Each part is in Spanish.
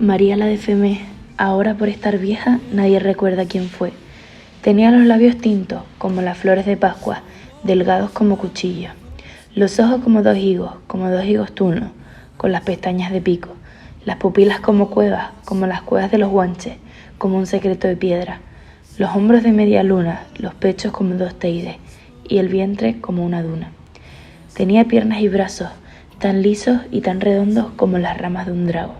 María la de Femé, ahora por estar vieja nadie recuerda quién fue. Tenía los labios tintos como las flores de Pascua, delgados como cuchillos. Los ojos como dos higos tunos, con las pestañas de pico. Las pupilas como las cuevas de los guanches, como un secreto de piedra. Los hombros de media luna, los pechos como dos teides, y el vientre como una duna. Tenía piernas y brazos, tan lisos y tan redondos como las ramas de un drago.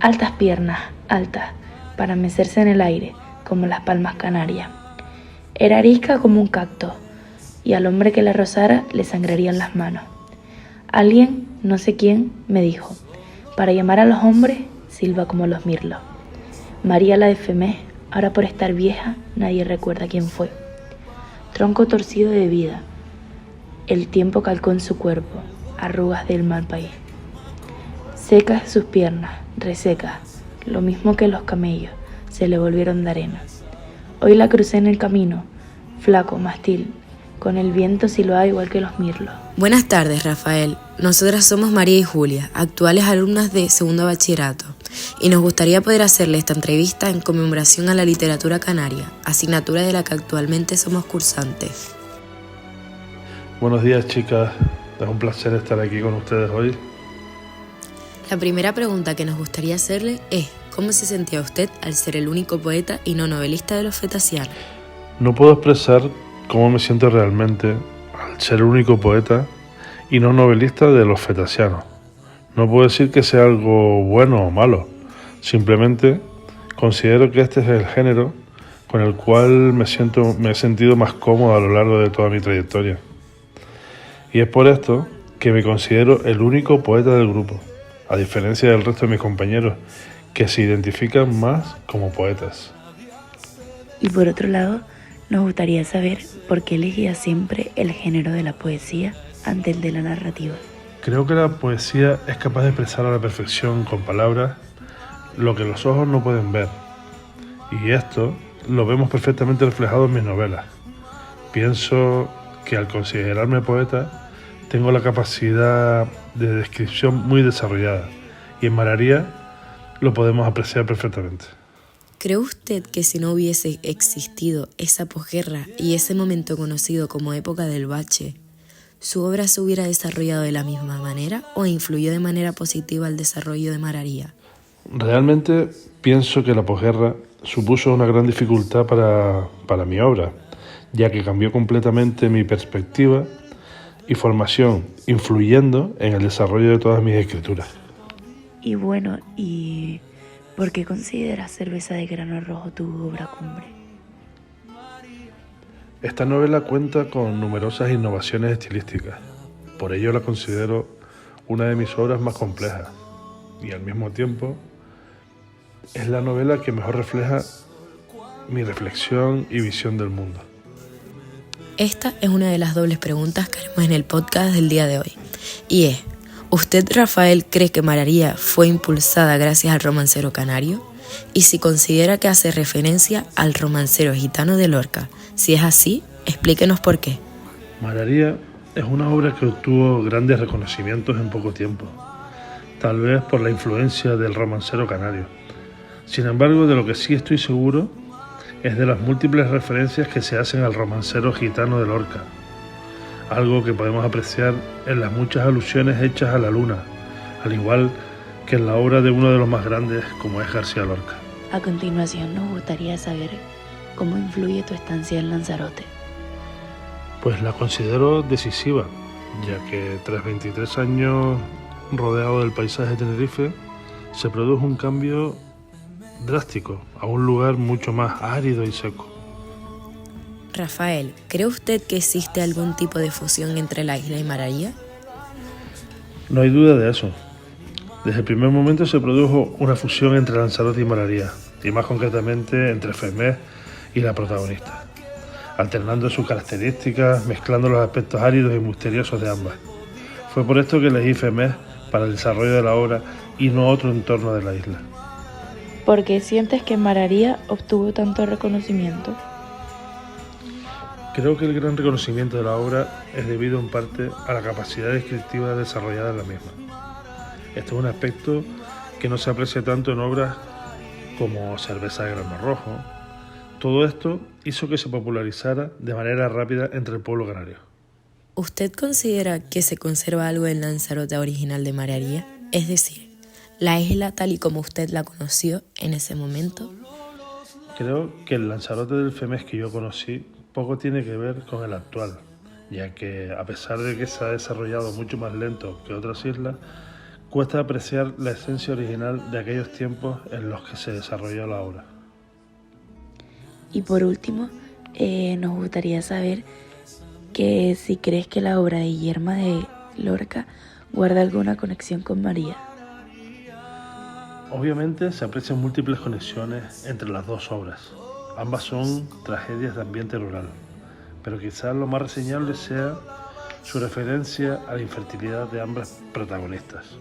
Altas piernas, altas, para mecerse en el aire, como las palmas canarias. Era arisca como un cacto, y al hombre que la rozara le sangrarían las manos. Alguien, no sé quién, me dijo, para llamar a los hombres, silba como los mirlos. María la de Femé, ahora por estar vieja, nadie recuerda quién fue. Tronco torcido de vida, el tiempo calcó en su cuerpo, arrugas del mal país. Secas sus piernas, resecas, lo mismo que los camellos, se le volvieron de arena. Hoy la crucé en el camino, flaco, mástil, con el viento silbaba igual que los mirlos. Buenas tardes, Rafael. Nosotras somos María y Julia, actuales alumnas de segundo bachillerato, y nos gustaría poder hacerle esta entrevista en conmemoración a la literatura canaria, asignatura de la que actualmente somos cursantes. Buenos días, chicas. Es un placer estar aquí con ustedes hoy. La primera pregunta que nos gustaría hacerle es, ¿cómo se sentía usted al ser el único poeta y no novelista de los fetasianos? No puedo expresar cómo me siento realmente al ser el único poeta y no novelista de los fetasianos. No puedo decir que sea algo bueno o malo, simplemente considero que este es el género con el cual me he sentido más cómodo a lo largo de toda mi trayectoria. Y es por esto que me considero el único poeta del grupo, a diferencia del resto de mis compañeros, que se identifican más como poetas. Y por otro lado, nos gustaría saber por qué elegía siempre el género de la poesía ante el de la narrativa. Creo que la poesía es capaz de expresar a la perfección con palabras lo que los ojos no pueden ver. Y esto lo vemos perfectamente reflejado en mis novelas. Pienso que al considerarme poeta, tengo la capacidad de descripción muy desarrollada. Y en María lo podemos apreciar perfectamente. ¿Cree usted que si no hubiese existido esa posguerra y ese momento conocido como época del bache, su obra se hubiera desarrollado de la misma manera o influyó de manera positiva al desarrollo de María? Realmente pienso que la posguerra supuso una gran dificultad para mi obra, ya que cambió completamente mi perspectiva y formación, influyendo en el desarrollo de todas mis escrituras. Y bueno, ¿y por qué consideras Cerveza de grano rojo tu obra cumbre? Esta novela cuenta con numerosas innovaciones estilísticas, por ello la considero una de mis obras más complejas y al mismo tiempo es la novela que mejor refleja mi reflexión y visión del mundo. Esta es una de las dobles preguntas que haremos en el podcast del día de hoy, y es, ¿usted, Rafael, cree que María fue impulsada gracias al romancero canario? Y si considera que hace referencia al romancero gitano de Lorca. Si es así, explíquenos por qué. María es una obra que obtuvo grandes reconocimientos en poco tiempo, tal vez por la influencia del romancero canario. Sin embargo, de lo que sí estoy seguro es de las múltiples referencias que se hacen al romancero gitano de Lorca, algo que podemos apreciar en las muchas alusiones hechas a la luna, al igual que en la obra de uno de los más grandes como es García Lorca. A continuación nos gustaría saber cómo influye tu estancia en Lanzarote. Pues la considero decisiva, ya que tras 23 años rodeado del paisaje de Tenerife, se produjo un cambio drástico a un lugar mucho más árido y seco. Rafael, ¿cree usted que existe algún tipo de fusión entre la isla y María? No hay duda de eso. Desde el primer momento se produjo una fusión entre Lanzarote y María, y más concretamente entre Femé y la protagonista, alternando sus características, mezclando los aspectos áridos y misteriosos de ambas. Fue por esto que elegí Femé para el desarrollo de la obra y no otro entorno de la isla. ¿Por qué sientes que María obtuvo tanto reconocimiento? Creo que el gran reconocimiento de la obra es debido en parte a la capacidad descriptiva desarrollada en la misma. Esto es un aspecto que no se aprecia tanto en obras como Cerveza de Grano Rojo. Todo esto hizo que se popularizara de manera rápida entre el pueblo canario. ¿Usted considera que se conserva algo del Lanzarote original de Mararía? Es decir, la isla tal y como usted la conoció en ese momento. Creo que el Lanzarote del FEMES que yo conocí poco tiene que ver con el actual, ya que a pesar de que se ha desarrollado mucho más lento que otras islas, cuesta apreciar la esencia original de aquellos tiempos en los que se desarrolló la obra. Y por último, nos gustaría saber que si crees que la obra de Guillermo de Lorca guarda alguna conexión con María. Obviamente se aprecian múltiples conexiones entre las dos obras. Ambas son tragedias de ambiente rural, pero quizás lo más reseñable sea su referencia a la infertilidad de ambas protagonistas.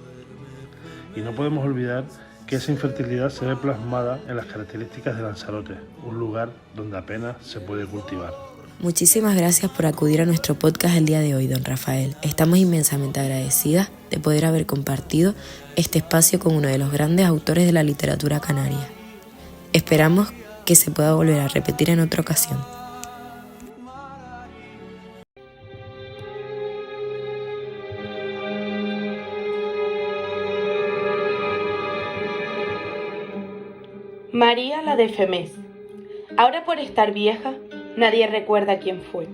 Y no podemos olvidar que esa infertilidad se ve plasmada en las características de Lanzarote, un lugar donde apenas se puede cultivar. Muchísimas gracias por acudir a nuestro podcast el día de hoy, don Rafael. Estamos inmensamente agradecidas de poder haber compartido este espacio con uno de los grandes autores de la literatura canaria. Esperamos que se pueda volver a repetir en otra ocasión. María la de Femés. Ahora por estar vieja, nadie recuerda quién fue.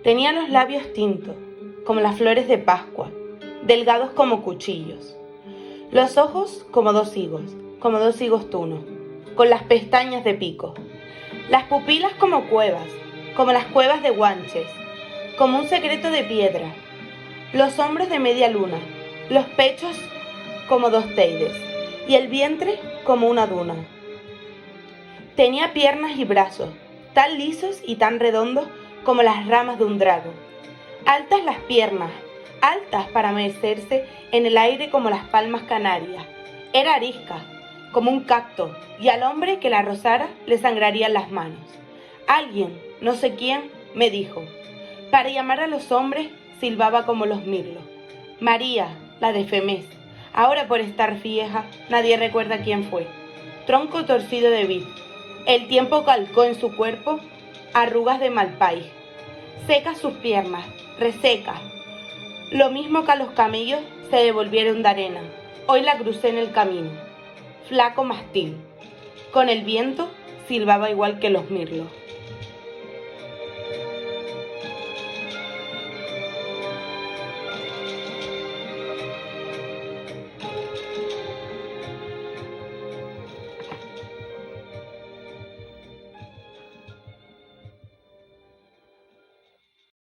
Tenía los labios tintos, como las flores de Pascua, delgados como cuchillos. Los ojos como dos higos tunos, con las pestañas de pico. Las pupilas como cuevas, como las cuevas de Guanches, como un secreto de piedra. Los hombros de media luna, los pechos como dos teides, y el vientre como una duna. Tenía piernas y brazos, tan lisos y tan redondos como las ramas de un drago. Altas las piernas, altas para mecerse en el aire como las palmas canarias. Era arisca, como un cacto, y al hombre que la rozara le sangrarían las manos. Alguien, no sé quién, me dijo. Para llamar a los hombres silbaba como los mirlos. María, la de Femés. Ahora por estar vieja, nadie recuerda quién fue. Tronco torcido de vid. El tiempo calcó en su cuerpo arrugas de malpaís. Secas sus piernas, resecas. Lo mismo que a los camellos se devolvieron de arena. Hoy la crucé en el camino. Flaco mastín. Con el viento silbaba igual que los mirlos.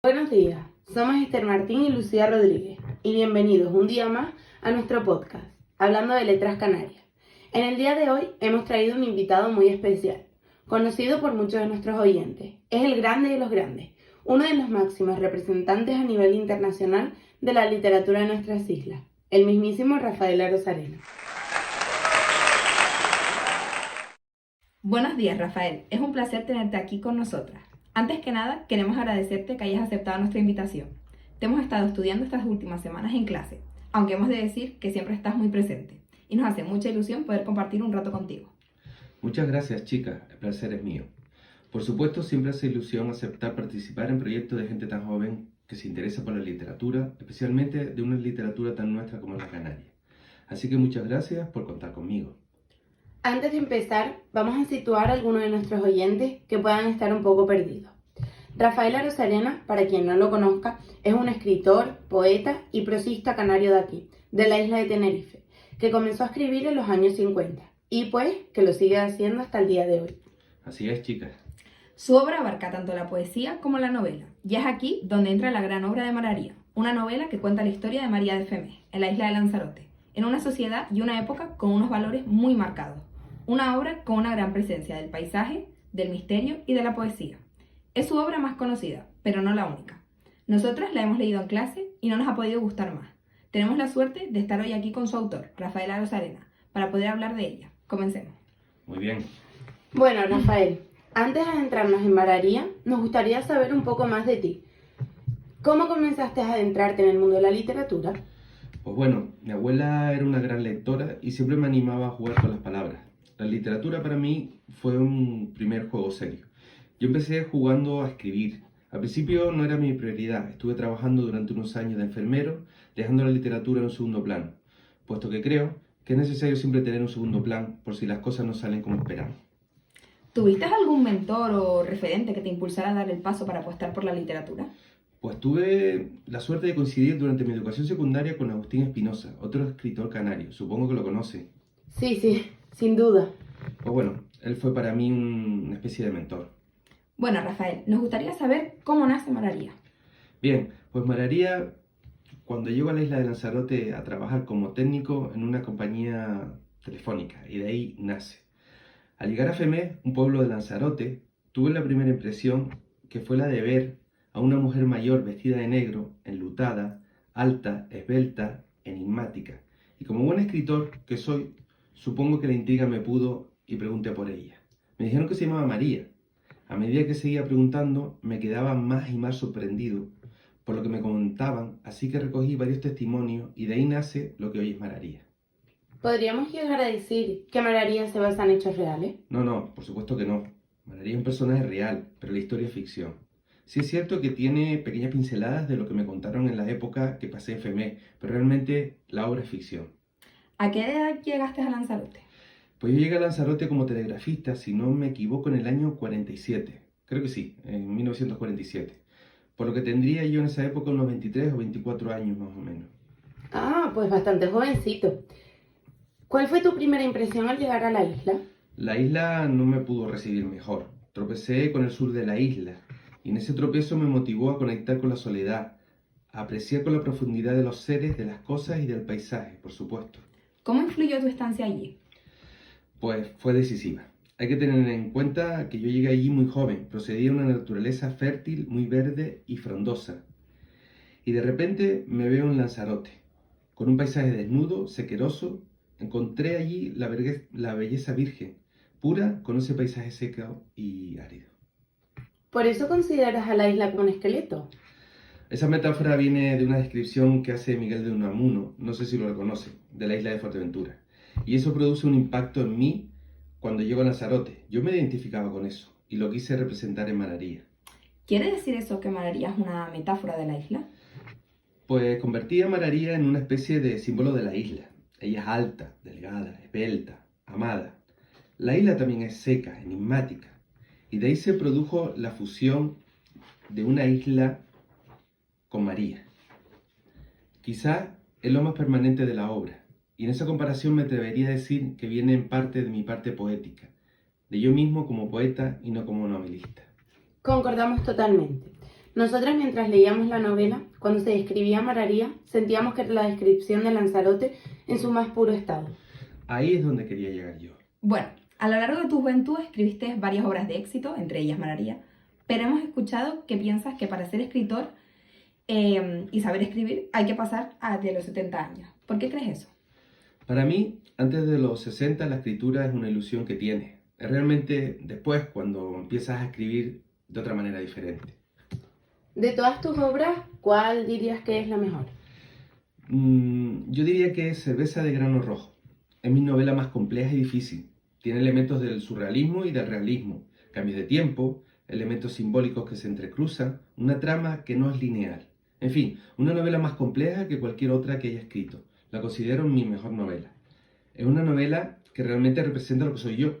Buenos días, somos Esther Martín y Lucía Rodríguez y bienvenidos un día más a nuestro podcast, Hablando de Letras Canarias. En el día de hoy hemos traído un invitado muy especial, conocido por muchos de nuestros oyentes. Es el grande de los grandes, uno de los máximos representantes a nivel internacional de la literatura de nuestras islas, el mismísimo Rafael Arozarena. Buenos días, Rafael. Es un placer tenerte aquí con nosotras. Antes que nada, queremos agradecerte que hayas aceptado nuestra invitación. Te hemos estado estudiando estas últimas semanas en clase, aunque hemos de decir que siempre estás muy presente, y nos hace mucha ilusión poder compartir un rato contigo. Muchas gracias, chicas. El placer es mío. Por supuesto, siempre hace ilusión aceptar participar en proyectos de gente tan joven que se interesa por la literatura, especialmente de una literatura tan nuestra como la canaria. Así que muchas gracias por contar conmigo. Antes de empezar, vamos a situar a algunos de nuestros oyentes que puedan estar un poco perdidos. Rafael Arozarena, para quien no lo conozca, es un escritor, poeta y prosista canario de aquí, de la isla de Tenerife, que comenzó a escribir en los años 50 y pues que lo sigue haciendo hasta el día de hoy. Así es, chicas. Su obra abarca tanto la poesía como la novela, y es aquí donde entra la gran obra de Mararía, una novela que cuenta la historia de María de Femés, en la isla de Lanzarote, en una sociedad y una época con unos valores muy marcados. Una obra con una gran presencia del paisaje, del misterio y de la poesía. Es su obra más conocida, pero no la única. Nosotras la hemos leído en clase y no nos ha podido gustar más. Tenemos la suerte de estar hoy aquí con su autor, Rafael Arozarena, para poder hablar de ella. Comencemos. Muy bien. Bueno, Rafael, antes de adentrarnos en Mararía, nos gustaría saber un poco más de ti. ¿Cómo comenzaste a adentrarte en el mundo de la literatura? Pues bueno, mi abuela era una gran lectora y siempre me animaba a jugar con las palabras. La literatura para mí fue un primer juego serio. Yo empecé jugando a escribir. Al principio no era mi prioridad, estuve trabajando durante unos años de enfermero, dejando la literatura en un segundo plano, puesto que creo que es necesario siempre tener un segundo plan por si las cosas no salen como esperamos. ¿Tuviste algún mentor o referente que te impulsara a dar el paso para apostar por la literatura? Pues tuve la suerte de coincidir durante mi educación secundaria con Agustín Espinosa, otro escritor canario, supongo que lo conoce. Sí, sin duda. Pues bueno, él fue para mí una especie de mentor. Bueno, Rafael, nos gustaría saber cómo nace Mararía. Bien, pues Mararía, cuando llego a la isla de Lanzarote a trabajar como técnico en una compañía telefónica, y de ahí nace. Al llegar a Femé, un pueblo de Lanzarote, tuve la primera impresión que fue la de ver a una mujer mayor vestida de negro, enlutada, alta, esbelta, enigmática. Y como buen escritor que soy, supongo que la intriga me pudo y pregunté por ella. Me dijeron que se llamaba María. A medida que seguía preguntando, me quedaba más y más sorprendido por lo que me contaban, así que recogí varios testimonios y de ahí nace lo que hoy es Mararía. ¿Podríamos llegar a decir que Mararía se basa en hechos reales? No, por supuesto que no. Mararía es un personaje real, pero la historia es ficción. Sí es cierto que tiene pequeñas pinceladas de lo que me contaron en la época que pasé en FEME, pero realmente la obra es ficción. ¿A qué edad llegaste a Lanzarote? Pues yo llegué a Lanzarote como telegrafista, si no me equivoco, en el año 47. Creo que sí, en 1947. Por lo que tendría yo en esa época unos 23 o 24 años más o menos. Ah, pues bastante jovencito. ¿Cuál fue tu primera impresión al llegar a la isla? La isla no me pudo recibir mejor. Tropecé con el sur de la isla y en ese tropiezo me motivó a conectar con la soledad, a apreciar con la profundidad de los seres, de las cosas y del paisaje, por supuesto. ¿Cómo influyó tu estancia allí? Pues fue decisiva. Hay que tener en cuenta que yo llegué allí muy joven, procedía de una naturaleza fértil, muy verde y frondosa. Y de repente me veo en Lanzarote, con un paisaje desnudo, sequeroso. Encontré allí la belleza virgen, pura, con ese paisaje seco y árido. ¿Por eso consideras a la isla como un esqueleto? Esa metáfora viene de una descripción que hace Miguel de Unamuno, no sé si lo reconoce, de la isla de Fuerteventura. Y eso produce un impacto en mí cuando llego a Lanzarote. Yo me identificaba con eso y lo quise representar en Mararía. ¿Quiere decir eso que Mararía es una metáfora de la isla? Pues convertí a Mararía en una especie de símbolo de la isla. Ella es alta, delgada, esbelta, amada. La isla también es seca, enigmática. Y de ahí se produjo la fusión de una isla con María. Quizá es lo más permanente de la obra. Y en esa comparación me atrevería a decir que viene en parte de mi parte poética, de yo mismo como poeta y no como novelista. Concordamos totalmente. Nosotras mientras leíamos la novela, cuando se describía Mararía, sentíamos que era la descripción de Lanzarote en su más puro estado. Ahí es donde quería llegar yo. Bueno, a lo largo de tu juventud escribiste varias obras de éxito, entre ellas Mararía, pero hemos escuchado que piensas que para ser escritor y saber escribir hay que pasar de los 70 años. ¿Por qué crees eso? Para mí, antes de los 60, la escritura es una ilusión que tienes. Es realmente después cuando empiezas a escribir de otra manera diferente. De todas tus obras, ¿cuál dirías que es la mejor? Yo diría que es Cerveza de grano rojo. Es mi novela más compleja y difícil. Tiene elementos del surrealismo y del realismo, cambios de tiempo, elementos simbólicos que se entrecruzan, una trama que no es lineal. En fin, una novela más compleja que cualquier otra que haya escrito. La considero mi mejor novela. Es una novela que realmente representa lo que soy yo.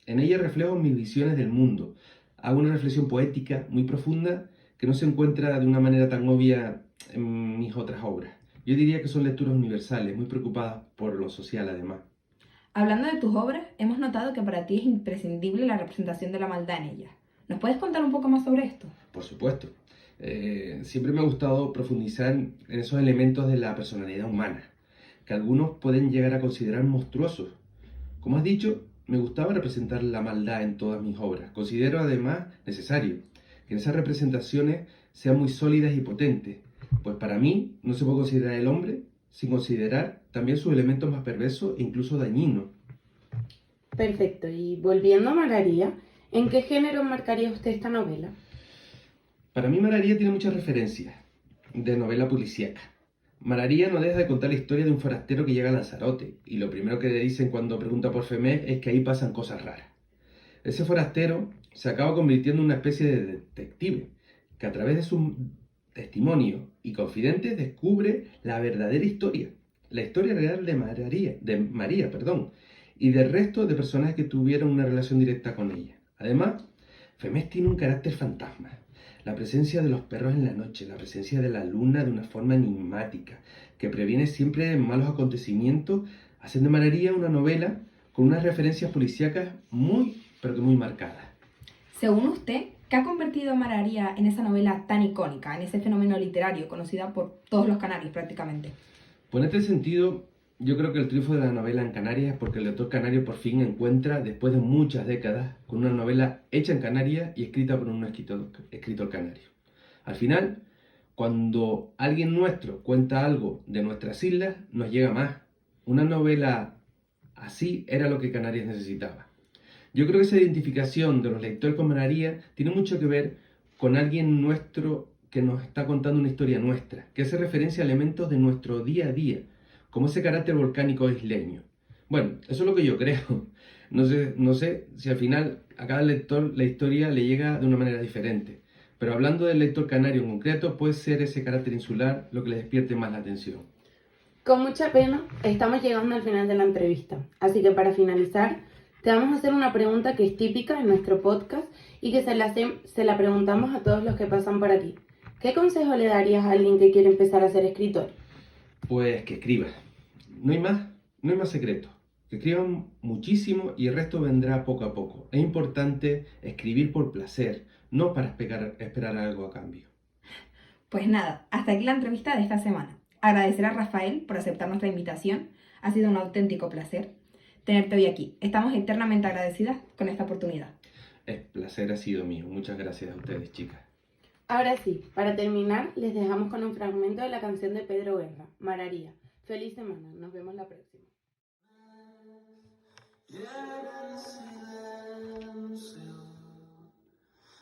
En ella reflejo mis visiones del mundo. Hago una reflexión poética muy profunda que no se encuentra de una manera tan obvia en mis otras obras. Yo diría que son lecturas universales, muy preocupadas por lo social además. Hablando de tus obras, hemos notado que para ti es imprescindible la representación de la maldad en ellas. ¿Nos puedes contar un poco más sobre esto? Por supuesto. Siempre me ha gustado profundizar en esos elementos de la personalidad humana, que algunos pueden llegar a considerar monstruosos. Como has dicho, me gustaba representar la maldad en todas mis obras. Considero además necesario que esas representaciones sean muy sólidas y potentes, pues para mí no se puede considerar el hombre sin considerar también sus elementos más perversos e incluso dañinos. Perfecto, y volviendo a Mararía, ¿en qué género marcaría usted esta novela? Para mí Mararía tiene muchas referencias de novela policíaca. Mararía no deja de contar la historia de un forastero que llega a Lanzarote, y lo primero que le dicen cuando pregunta por Femé es que ahí pasan cosas raras. Ese forastero se acaba convirtiendo en una especie de detective, que a través de sus testimonios y confidentes descubre la verdadera historia, la historia real de María, y del resto de personajes que tuvieron una relación directa con ella. Además, Femés tiene un carácter fantasma. La presencia de los perros en la noche, la presencia de la luna de una forma enigmática, que previene siempre malos acontecimientos, hacen de Mararía una novela con unas referencias policíacas muy, pero que muy marcadas. Según usted, ¿qué ha convertido a Mararía en esa novela tan icónica, en ese fenómeno literario conocida por todos los canarios prácticamente? Pues en este sentido, yo creo que el triunfo de la novela en Canarias es porque el lector canario por fin encuentra, después de muchas décadas, con una novela hecha en Canarias y escrita por un escritor canario. Al final, cuando alguien nuestro cuenta algo de nuestras islas, nos llega más. Una novela así era lo que Canarias necesitaba. Yo creo que esa identificación de los lectores con Mararía tiene mucho que ver con alguien nuestro que nos está contando una historia nuestra, que hace referencia a elementos de nuestro día a día, como ese carácter volcánico isleño. Bueno, eso es lo que yo creo. No sé si al final a cada lector la historia le llega de una manera diferente, pero hablando del lector canario en concreto, puede ser ese carácter insular lo que le despierte más la atención. Con mucha pena, estamos llegando al final de la entrevista, así que para finalizar, te vamos a hacer una pregunta que es típica en nuestro podcast y que se la preguntamos a todos los que pasan por aquí. ¿Qué consejo le darías a alguien que quiere empezar a ser escritor? Pues que escriba. No hay más secreto. Que escriban muchísimo y el resto vendrá poco a poco. Es importante escribir por placer, no para esperar algo a cambio. Pues nada, hasta aquí la entrevista de esta semana. Agradecer a Rafael por aceptar nuestra invitación. Ha sido un auténtico placer tenerte hoy aquí. Estamos eternamente agradecidas con esta oportunidad. El placer ha sido mío. Muchas gracias a ustedes, chicas. Ahora sí, para terminar, les dejamos con un fragmento de la canción de Pedro Guerra, Mararía. Feliz semana, nos vemos la próxima.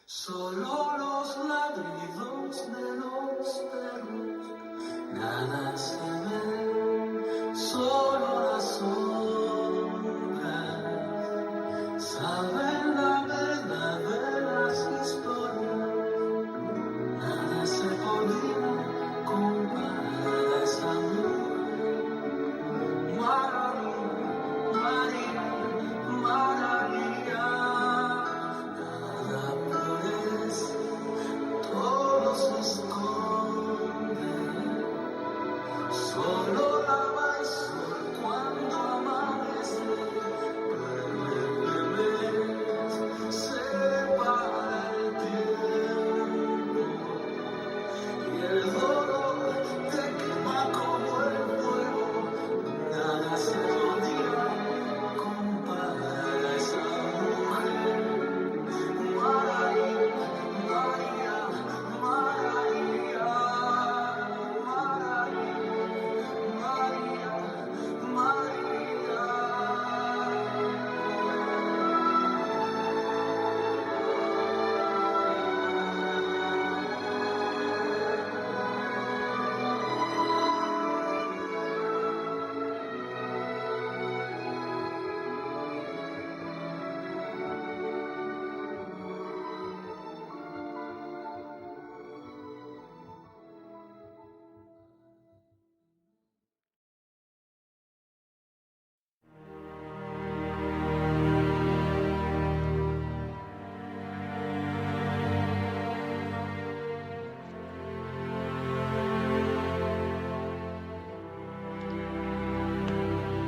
Solo los ladridos de los perros, nada se ve, solo las sombras saben la verdad de las historias, nada se podía comparar a esa mujer. María, María, nada puedes, todo se esconde, solo lava el sol cuando amanece, pero el mes separa el tiempo y el dolor te quema como el fuego, nada se podía comparar a esa mujer. María, María, María, María, María.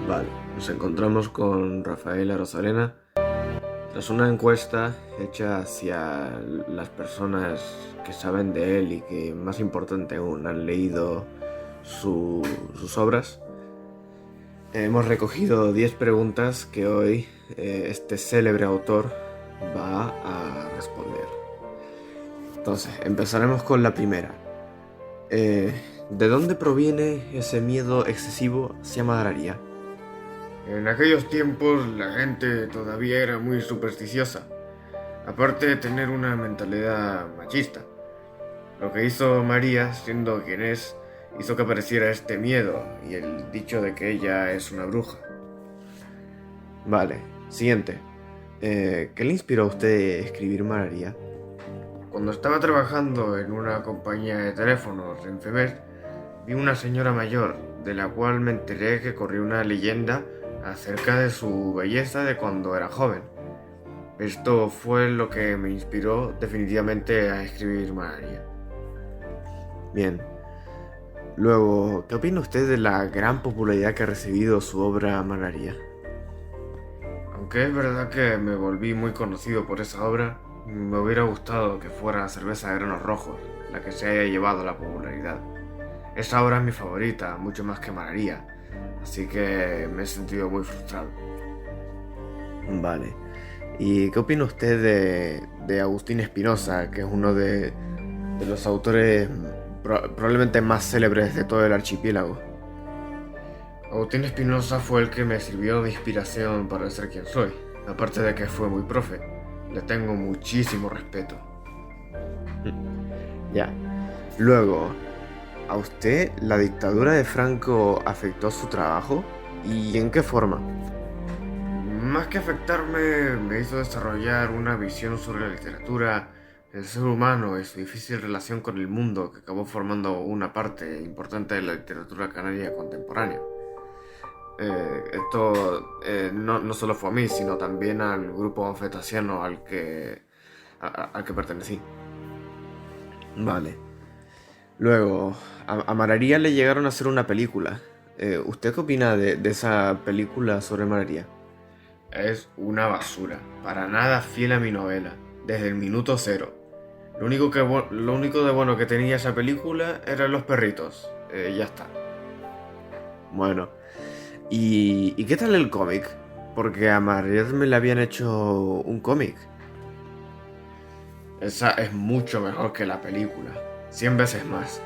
Vale, nos encontramos con Rafael Arozarena tras una encuesta hecha hacia las personas que saben de él y que, más importante aún, han leído sus obras. Hemos recogido 10 preguntas que hoy este célebre autor va a responder. Entonces, empezaremos con la primera. ¿De dónde proviene ese miedo excesivo hacia Mararía? En aquellos tiempos la gente todavía era muy supersticiosa, aparte de tener una mentalidad machista. Lo que hizo María, siendo quien es hizo que apareciera este miedo y el dicho de que ella es una bruja. Vale, siguiente. ¿Qué le inspiró a usted a escribir Mararía? Cuando estaba trabajando en una compañía de teléfonos en Feber, vi una señora mayor, de la cual me enteré que corría una leyenda acerca de su belleza de cuando era joven. Esto fue lo que me inspiró definitivamente a escribir Mararía. Bien. Luego, ¿qué opina usted de la gran popularidad que ha recibido su obra Mararía? Aunque es verdad que me volví muy conocido por esa obra, me hubiera gustado que fuera Cerveza de Granos Rojos la que se haya llevado la popularidad. Esa obra es mi favorita, mucho más que Mararía, así que me he sentido muy frustrado. Vale. ¿Y qué opina usted de Agustín Espinosa, que es uno de los autores probablemente más célebres de todo el archipiélago? Agustín Espinosa fue el que me sirvió de inspiración para ser quien soy. Aparte de que fue muy profe, le tengo muchísimo respeto. Ya. Luego, ¿a usted la dictadura de Franco afectó su trabajo? ¿Y en qué forma? Más que afectarme, me hizo desarrollar una visión sobre la literatura, el ser humano y su difícil relación con el mundo, que acabó formando una parte importante de la literatura canaria contemporánea. Esto no solo fue a mí, sino también al grupo fetasiano al que pertenecí. Vale. Luego, a Mararía le llegaron a hacer una película. ¿Usted qué opina de esa película sobre Mararía? Es una basura, para nada fiel a mi novela, desde el minuto cero. Lo único de bueno que tenía esa película eran los perritos. Ya está. Bueno. ¿Y qué tal el cómic? Porque a Mararía me le habían hecho un cómic. Esa es mucho mejor que la película, 100 veces más.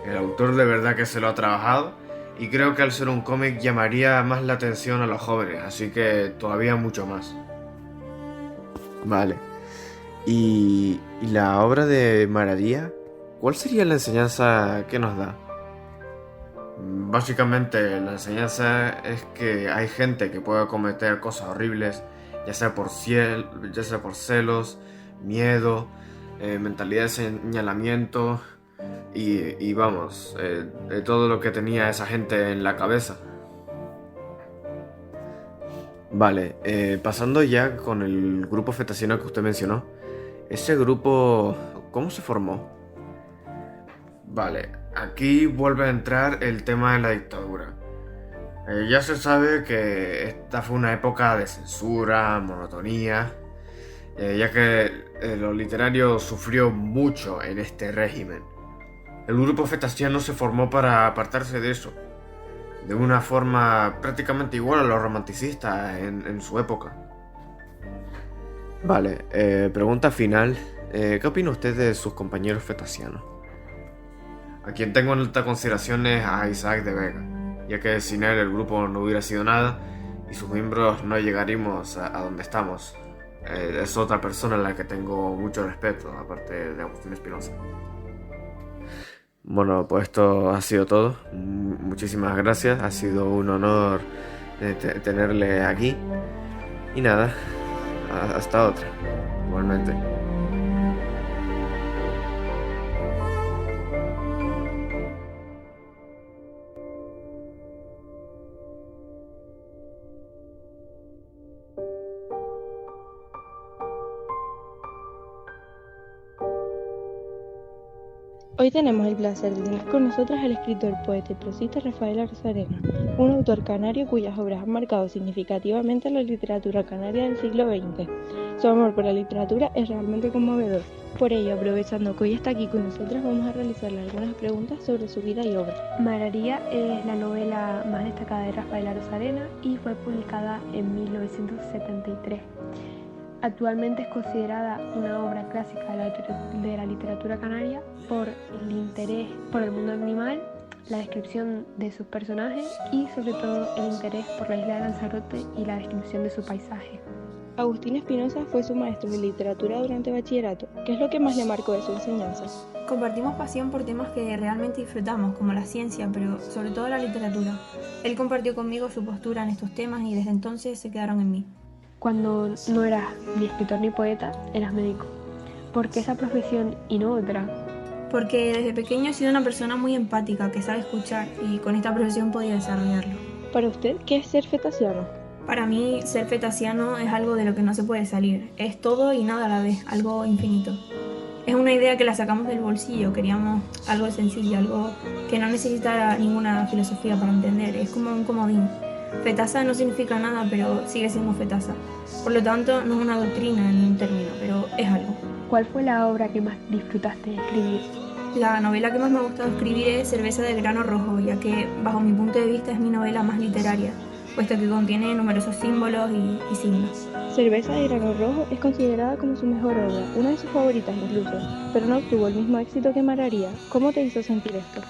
El autor de verdad que se lo ha trabajado y creo que al ser un cómic llamaría más la atención a los jóvenes, así que todavía mucho más. Vale. ¿Y la obra de Mararía? ¿Cuál sería la enseñanza que nos da? Básicamente la enseñanza es que hay gente que puede cometer cosas horribles, ya sea por celos, miedo, mentalidad de señalamiento y vamos, de todo lo que tenía esa gente en la cabeza. Vale, pasando ya con el grupo fetasiano que usted mencionó, ese grupo, ¿cómo se formó? Vale, aquí vuelve a entrar el tema de la dictadura. Ya se sabe que esta fue una época de censura, monotonía, ya que lo literario sufrió mucho en este régimen. El grupo fetasiano se formó para apartarse de eso, de una forma prácticamente igual a los romanticistas en su época. Vale, pregunta final. ¿Qué opina usted de sus compañeros fetasianos? A quien tengo en alta consideración es a Isaac de Vega, ya que sin él el grupo no hubiera sido nada y sus miembros no llegaríamos a donde estamos. Es otra persona a la que tengo mucho respeto, aparte de Agustín Espinosa. Bueno, pues esto ha sido todo. Muchísimas gracias, ha sido un honor tenerle aquí. Y nada, hasta otra, igualmente. Hoy tenemos el placer de tener con nosotros al escritor, poeta y prosista Rafael Arozarena, un autor canario cuyas obras han marcado significativamente la literatura canaria del siglo XX. Su amor por la literatura es realmente conmovedor. Por ello, aprovechando que hoy está aquí con nosotros, vamos a realizarle algunas preguntas sobre su vida y obra. Mararía es la novela más destacada de Rafael Arozarena y fue publicada en 1973. Actualmente es considerada una obra clásica de la literatura canaria por el interés por el mundo animal, la descripción de sus personajes y sobre todo el interés por la isla de Lanzarote y la descripción de su paisaje. Agustín Espinosa fue su maestro de literatura durante bachillerato. ¿Qué es lo que más le marcó de su enseñanza? Compartimos pasión por temas que realmente disfrutamos, como la ciencia, pero sobre todo la literatura. Él compartió conmigo su postura en estos temas y desde entonces se quedaron en mí. Cuando no eras ni escritor ni poeta, eras médico. ¿Por qué esa profesión y no otra? Porque desde pequeño he sido una persona muy empática, que sabe escuchar, y con esta profesión podía desarrollarlo. Para usted, ¿qué es ser fetasiano? Para mí, ser fetasiano es algo de lo que no se puede salir. Es todo y nada a la vez, algo infinito. Es una idea que la sacamos del bolsillo, queríamos algo sencillo, algo que no necesitara ninguna filosofía para entender. Es como un comodín. Fetasa no significa nada, pero sigue siendo fetasa. Por lo tanto, no es una doctrina ni un término, pero es algo. ¿Cuál fue la obra que más disfrutaste de escribir? La novela que más me ha gustado escribir es Cerveza de grano rojo, ya que, bajo mi punto de vista, es mi novela más literaria, puesto que contiene numerosos símbolos y signos. Cerveza de grano rojo es considerada como su mejor obra, una de sus favoritas incluso, pero no obtuvo el mismo éxito que Mararía. ¿Cómo te hizo sentir esto?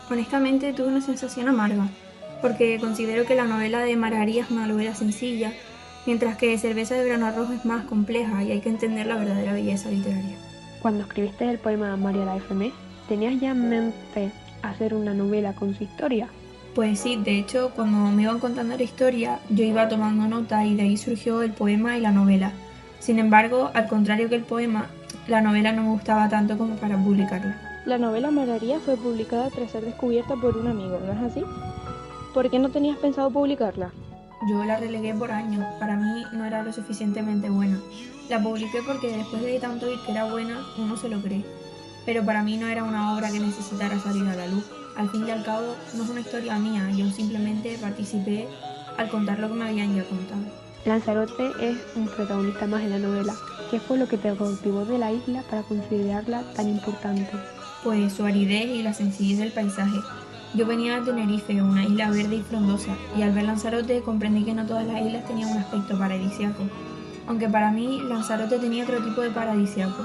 Honestamente, tuve una sensación amarga, porque considero que la novela de Mararía es una novela sencilla, mientras que Cerveza de grano rojo es más compleja y hay que entender la verdadera belleza literaria. Cuando escribiste el poema María la FM, ¿tenías ya en mente hacer una novela con su historia? Pues sí, de hecho, cuando me iban contando la historia, yo iba tomando nota y de ahí surgió el poema y la novela. Sin embargo, al contrario que el poema, la novela no me gustaba tanto como para publicarla. La novela Mararía fue publicada tras ser descubierta por un amigo, ¿no es así? ¿Por qué no tenías pensado publicarla? Yo la relegué por años, para mí no era lo suficientemente buena. La publiqué porque después de tanto oír que era buena, uno se lo cree. Pero para mí no era una obra que necesitara salir a la luz. Al fin y al cabo, no es una historia mía, yo simplemente participé al contar lo que me habían ya contado. Lanzarote es un protagonista más en la novela. ¿Qué fue lo que te cautivó de la isla para considerarla tan importante? Pues su aridez y la sencillez del paisaje. Yo venía de Tenerife, una isla verde y frondosa, y al ver Lanzarote comprendí que no todas las islas tenían un aspecto paradisíaco. Aunque para mí, Lanzarote tenía otro tipo de paradisíaco.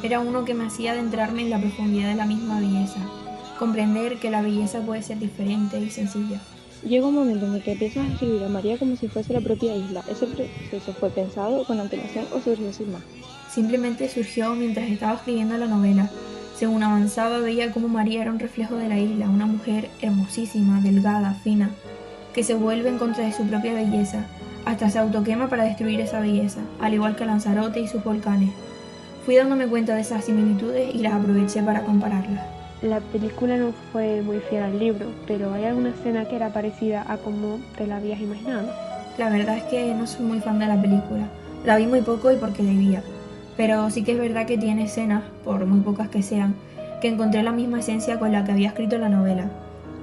Era uno que me hacía adentrarme en la profundidad de la misma belleza. Comprender que la belleza puede ser diferente y sencilla. Llega un momento en el que empiezas a escribir a María como si fuese la propia isla. ¿Ese proceso fue pensado con antelación o surgió sin más? Simplemente surgió mientras estaba escribiendo la novela. Según avanzaba veía cómo María era un reflejo de la isla, una mujer hermosísima, delgada, fina, que se vuelve en contra de su propia belleza, hasta se autoquema para destruir esa belleza, al igual que Lanzarote y sus volcanes. Fui dándome cuenta de esas similitudes y las aproveché para compararlas. La película no fue muy fiel al libro, pero ¿hay alguna escena que era parecida a como te la habías imaginado? La verdad es que no soy muy fan de la película. La vi muy poco y porque debía. Pero sí que es verdad que tiene escenas, por muy pocas que sean, que encontré la misma esencia con la que había escrito la novela.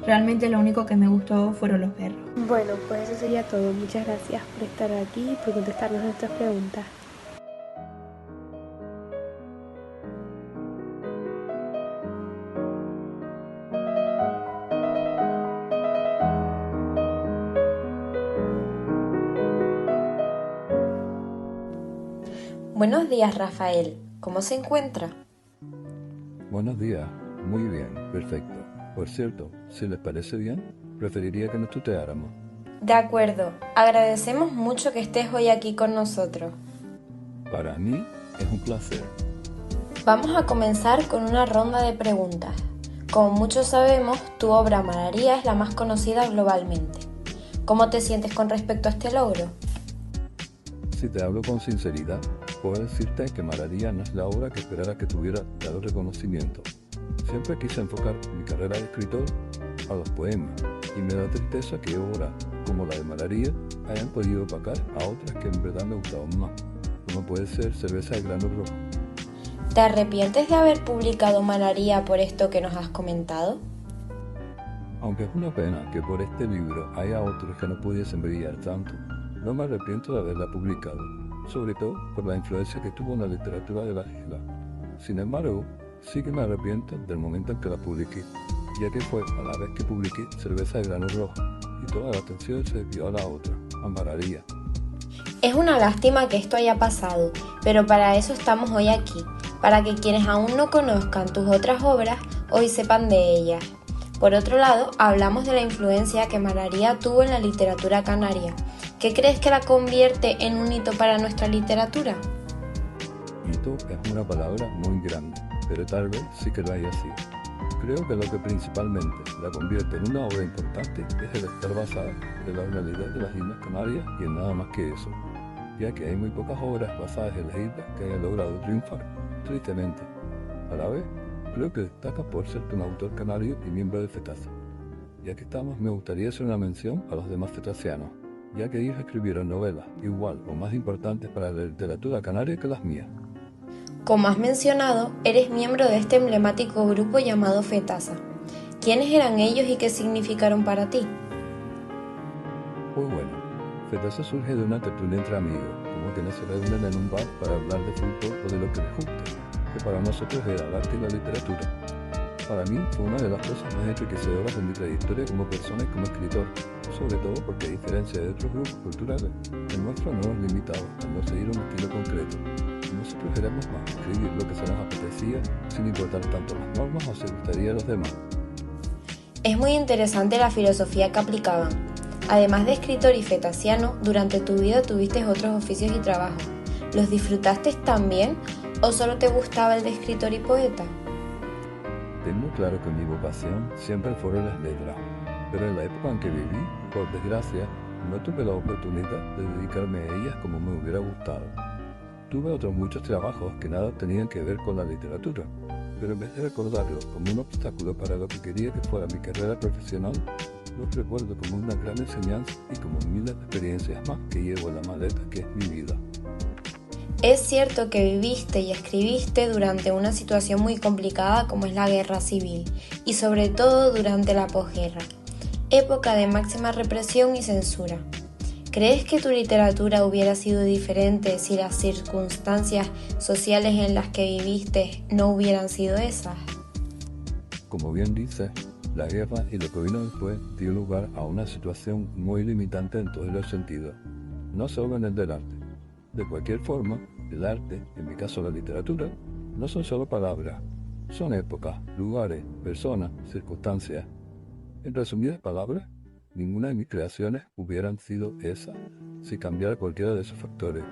Realmente lo único que me gustó fueron los perros. Bueno, pues eso sería todo. Muchas gracias por estar aquí y por contestarnos nuestras preguntas. Buenos días, Rafael. ¿Cómo se encuentra? Buenos días. Muy bien. Perfecto. Por cierto, si les parece bien, preferiría que nos tuteáramos. De acuerdo. Agradecemos mucho que estés hoy aquí con nosotros. Para mí es un placer. Vamos a comenzar con una ronda de preguntas. Como muchos sabemos, tu obra Mararía es la más conocida globalmente. ¿Cómo te sientes con respecto a este logro? Si te hablo con sinceridad, puedo decirte que Mararía no es la obra que esperara que tuviera tal reconocimiento. Siempre quise enfocar mi carrera de escritor a los poemas y me da tristeza que obras como la de Mararía hayan podido opacar a otras que en verdad me gustaban más, como puede ser Cerveza de grano rojo. ¿Te arrepientes de haber publicado Mararía por esto que nos has comentado? Aunque es una pena que por este libro haya otros que no pudiesen brillar tanto, no me arrepiento de haberla publicado, sobre todo por la influencia que tuvo en la literatura de la isla. Sin embargo, sí que me arrepiento del momento en que la publiqué, ya que fue a la vez que publiqué Cerveza de grano rojo y toda la atención se desvió a la otra, a Mararía. Es una lástima que esto haya pasado, pero para eso estamos hoy aquí, para que quienes aún no conozcan tus otras obras hoy sepan de ellas. Por otro lado, hablamos de la influencia que Mararía tuvo en la literatura canaria, ¿Qué crees que la convierte en un hito para nuestra literatura? Hito es una palabra muy grande, pero tal vez sí que lo haya sido. Creo que lo que principalmente la convierte en una obra importante es el estar basada en la realidad de las Islas Canarias y en nada más que eso, ya que hay muy pocas obras basadas en las islas que hayan logrado triunfar, tristemente. A la vez, creo que destaca por ser un autor canario y miembro de FETASA. Ya que estamos, me gustaría hacer una mención a los demás fetasianos, ya que ellos escribieron novelas igual o más importantes para la literatura canaria que las mías. Como has mencionado, eres miembro de este emblemático grupo llamado FETASA. ¿Quiénes eran ellos y qué significaron para ti? Pues bueno, FETASA surge de una tertulia entre amigos, como quienes se reúnen en un bar para hablar de fútbol o de lo que les guste, que para nosotros era el arte y la literatura. Para mí fue una de las cosas más enriquecedoras de mi trayectoria como persona y como escritor, sobre todo porque a diferencia de otros grupos culturales, el nuestro no nos limitaba a no seguir un estilo concreto. Nosotros éramos más escribir lo que se nos apetecía, sin importar tanto las normas o si gustaría a los demás. Es muy interesante la filosofía que aplicaban. Además de escritor y fetasiano, durante tu vida tuviste otros oficios y trabajos. ¿Los disfrutaste también o solo te gustaba el de escritor y poeta? Tengo claro que mi vocación siempre fueron las letras, pero en la época en que viví, por desgracia, no tuve la oportunidad de dedicarme a ellas como me hubiera gustado. Tuve otros muchos trabajos que nada tenían que ver con la literatura, pero en vez de recordarlo como un obstáculo para lo que quería que fuera mi carrera profesional, los recuerdo como una gran enseñanza y como miles de experiencias más que llevo en la maleta que es mi vida. Es cierto que viviste y escribiste durante una situación muy complicada como es la guerra civil, y sobre todo durante la posguerra, época de máxima represión y censura. ¿Crees que tu literatura hubiera sido diferente si las circunstancias sociales en las que viviste no hubieran sido esas? Como bien dices, la guerra y lo que vino después dio lugar a una situación muy limitante en todos los sentidos, no solo en el del arte. De cualquier forma, el arte, en mi caso la literatura, no son solo palabras, son épocas, lugares, personas, circunstancias. En resumidas palabras, ninguna de mis creaciones hubieran sido esas si cambiara cualquiera de esos factores,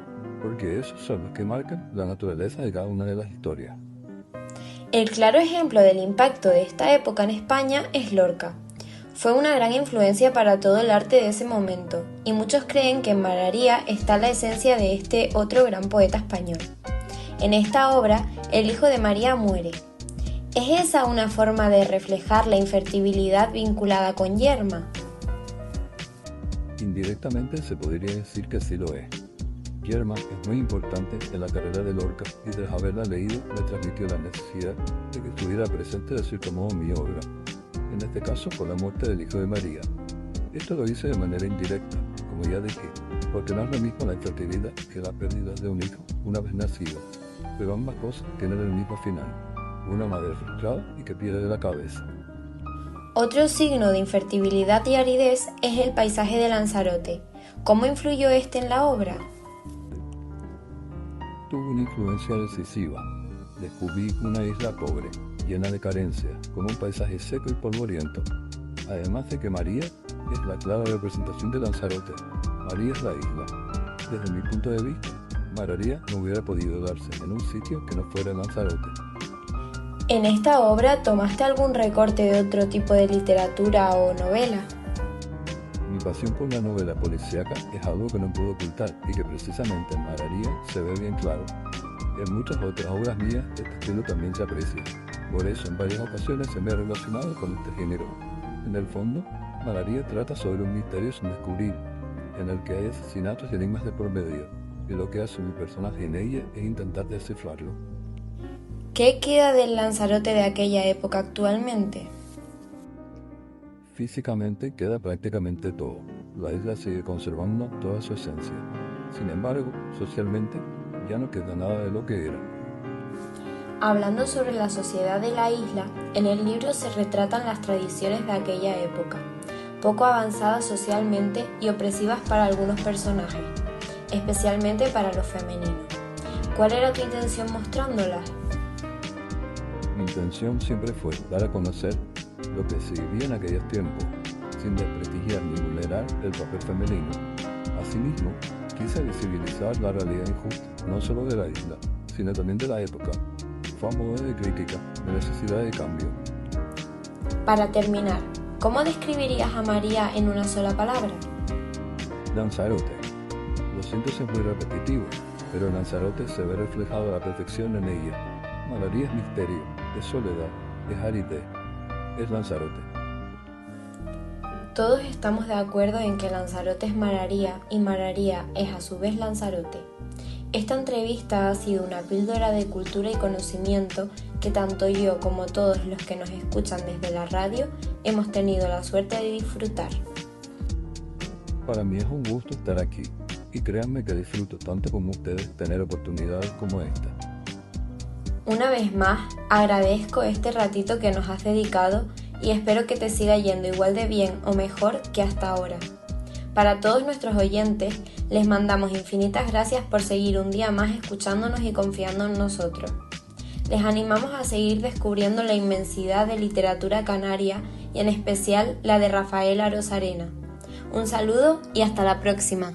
porque esos son los que marcan la naturaleza de cada una de las historias. El claro ejemplo del impacto de esta época en España es Lorca. Fue una gran influencia para todo el arte de ese momento, y muchos creen que en Mararía está la esencia de este otro gran poeta español. En esta obra, el hijo de María muere. ¿Es esa una forma de reflejar la infertilidad vinculada con Yerma? Indirectamente se podría decir que sí lo es. Yerma es muy importante en la carrera de Lorca y tras haberla leído me transmitió la necesidad de que estuviera presente de cierto modo en mi obra. En este caso por la muerte del hijo de María. Esto lo hice de manera indirecta, como ya dije, porque no es lo mismo la infertilidad que la pérdida de un hijo una vez nacido, pero ambas cosas tienen el mismo final, una madre frustrada y que pierde la cabeza. Otro signo de infertilidad y aridez es el paisaje de Lanzarote. ¿Cómo influyó este en la obra? Tuvo una influencia decisiva. Descubrí una isla pobre, llena de carencias, con un paisaje seco y polvoriento. Además de que María es la clara representación de Lanzarote. María es la isla. Desde mi punto de vista, Mararía no hubiera podido darse en un sitio que no fuera Lanzarote. ¿En esta obra tomaste algún recorte de otro tipo de literatura o novela? Mi pasión por la novela policíaca es algo que no puedo ocultar y que precisamente en Mararía se ve bien claro. En muchas otras obras mías este estilo también se aprecia. Por eso en varias ocasiones se me ha relacionado con este género. En el fondo, Mararía trata sobre un misterio sin descubrir, en el que hay asesinatos y enigmas de por medio, y lo que hace mi personaje en ella es intentar descifrarlo. ¿Qué queda del Lanzarote de aquella época actualmente? Físicamente queda prácticamente todo. La isla sigue conservando toda su esencia. Sin embargo, socialmente ya no queda nada de lo que era. Hablando sobre la sociedad de la isla, en el libro se retratan las tradiciones de aquella época, poco avanzadas socialmente y opresivas para algunos personajes, especialmente para los femeninos. ¿Cuál era tu intención mostrándolas? Mi intención siempre fue dar a conocer lo que se vivía en aquellos tiempos, sin desprestigiar ni vulnerar el papel femenino. Asimismo, quise visibilizar la realidad injusta, no solo de la isla, sino también de la época. Fue a modo de crítica, de necesidad de cambio. Para terminar, ¿cómo describirías a María en una sola palabra? Lanzarote. Lo siento si es muy repetitivo, pero en Lanzarote se ve reflejado a la perfección en ella. María es misterio, es soledad, es aridez, es Lanzarote. Todos estamos de acuerdo en que Lanzarote es Mararía y Mararía es a su vez Lanzarote. Esta entrevista ha sido una píldora de cultura y conocimiento que tanto yo como todos los que nos escuchan desde la radio hemos tenido la suerte de disfrutar. Para mí es un gusto estar aquí y créanme que disfruto tanto como ustedes tener oportunidades como esta. Una vez más, agradezco este ratito que nos has dedicado y espero que te siga yendo igual de bien o mejor que hasta ahora. Para todos nuestros oyentes, les mandamos infinitas gracias por seguir un día más escuchándonos y confiando en nosotros. Les animamos a seguir descubriendo la inmensidad de literatura canaria y en especial la de Rafael Arozarena. Un saludo y hasta la próxima.